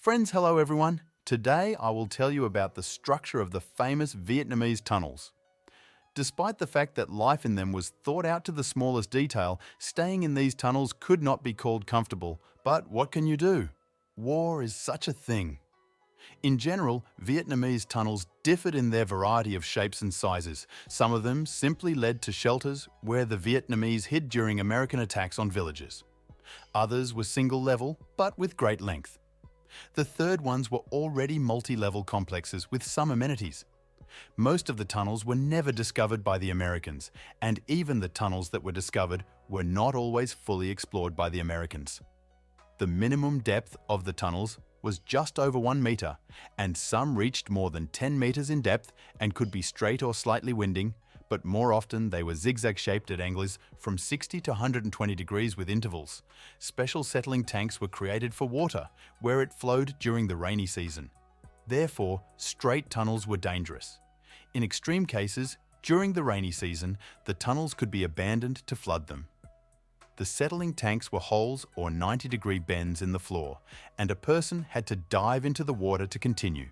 Friends, hello everyone. Today I will tell you about the structure of the famous Vietnamese tunnels. Despite the fact that life in them was thought out to the smallest detail, staying in these tunnels could not be called comfortable. But what can you do? War is such a thing. In general, Vietnamese tunnels differed in their variety of shapes and sizes. Some of them simply led to shelters where the Vietnamese hid during American attacks on villages. Others were single level, but with great length. The third ones were already multi-level complexes with some amenities. Most of the tunnels were never discovered by the Americans, and even the tunnels that were discovered were not always fully explored by the Americans. The minimum depth of the tunnels was just over 1 meter, and some reached more than 10 meters in depth and could be straight or slightly winding, but more often they were zigzag-shaped at angles from 60 to 120 degrees with intervals. Special settling tanks were created for water, where it flowed during the rainy season. Therefore, straight tunnels were dangerous. In extreme cases, during the rainy season, the tunnels could be abandoned to flood them. The settling tanks were holes or 90-degree bends in the floor, and a person had to dive into the water to continue.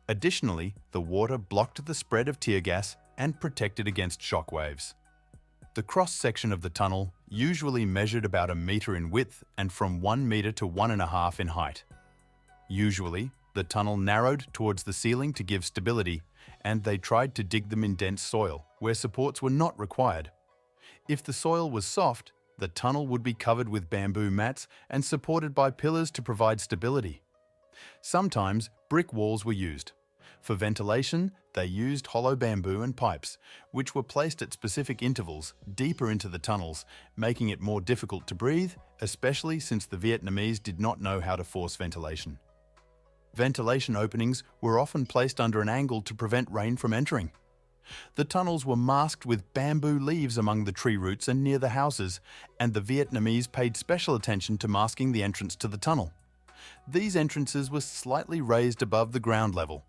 Additionally, the water blocked the spread of tear gas and protected against shock waves. The cross-section of the tunnel usually measured about 1 meter in width and from 1 meter to 1.5 in height. Usually, the tunnel narrowed towards the ceiling to give stability, and they tried to dig them in dense soil, where supports were not required. If the soil was soft, the tunnel would be covered with bamboo mats and supported by pillars to provide stability. Sometimes brick walls were used. For ventilation, they used hollow bamboo and pipes, which were placed at specific intervals deeper into the tunnels, making it more difficult to breathe, especially since the Vietnamese did not know how to force ventilation. Ventilation openings were often placed under an angle to prevent rain from entering. The tunnels were masked with bamboo leaves among the tree roots and near the houses, and the Vietnamese paid special attention to masking the entrance to the tunnel. These entrances were slightly raised above the ground level.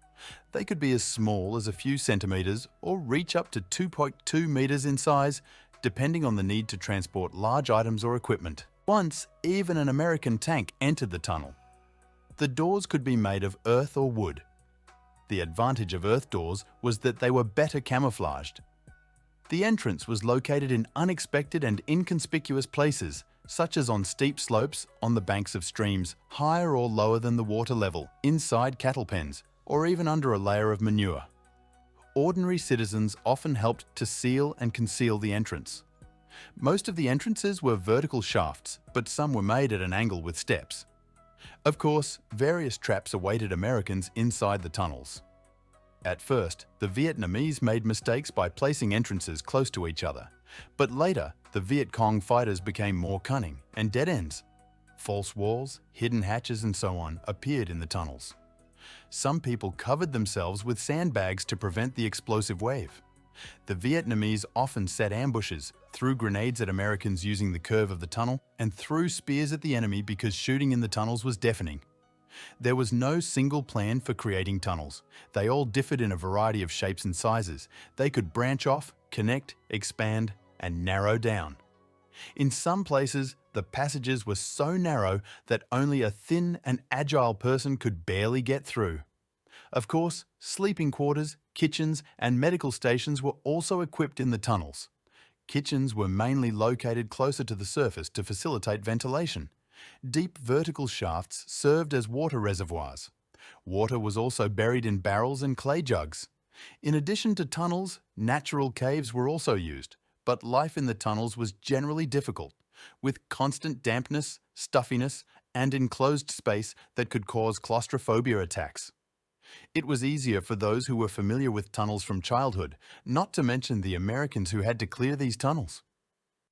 They could be as small as a few centimeters or reach up to 2.2 meters in size, depending on the need to transport large items or equipment. Once, even an American tank entered the tunnel. The doors could be made of earth or wood. The advantage of earth doors was that they were better camouflaged. The entrance was located in unexpected and inconspicuous places, such as on steep slopes, on the banks of streams, higher or lower than the water level, inside cattle pens, or even under a layer of manure. Ordinary citizens often helped to seal and conceal the entrance. Most of the entrances were vertical shafts, but some were made at an angle with steps. Of course, various traps awaited Americans inside the tunnels. At first, the Vietnamese made mistakes by placing entrances close to each other, but later, the Viet Cong fighters became more cunning, and dead ends. False walls, hidden hatches, and so on appeared in the tunnels. Some people covered themselves with sandbags to prevent the explosive wave. The Vietnamese often set ambushes, threw grenades at Americans using the curve of the tunnel, and threw spears at the enemy because shooting in the tunnels was deafening. There was no single plan for creating tunnels. They all differed in a variety of shapes and sizes. They could branch off, connect, expand, and narrow down. In some places, the passages were so narrow that only a thin and agile person could barely get through. Of course, sleeping quarters, kitchens, and medical stations were also equipped in the tunnels. Kitchens were mainly located closer to the surface to facilitate ventilation. Deep vertical shafts served as water reservoirs. Water was also buried in barrels and clay jugs. In addition to tunnels, natural caves were also used, but life in the tunnels was generally difficult, with constant dampness, stuffiness, and enclosed space that could cause claustrophobia attacks. It was easier for those who were familiar with tunnels from childhood, not to mention the Americans who had to clear these tunnels.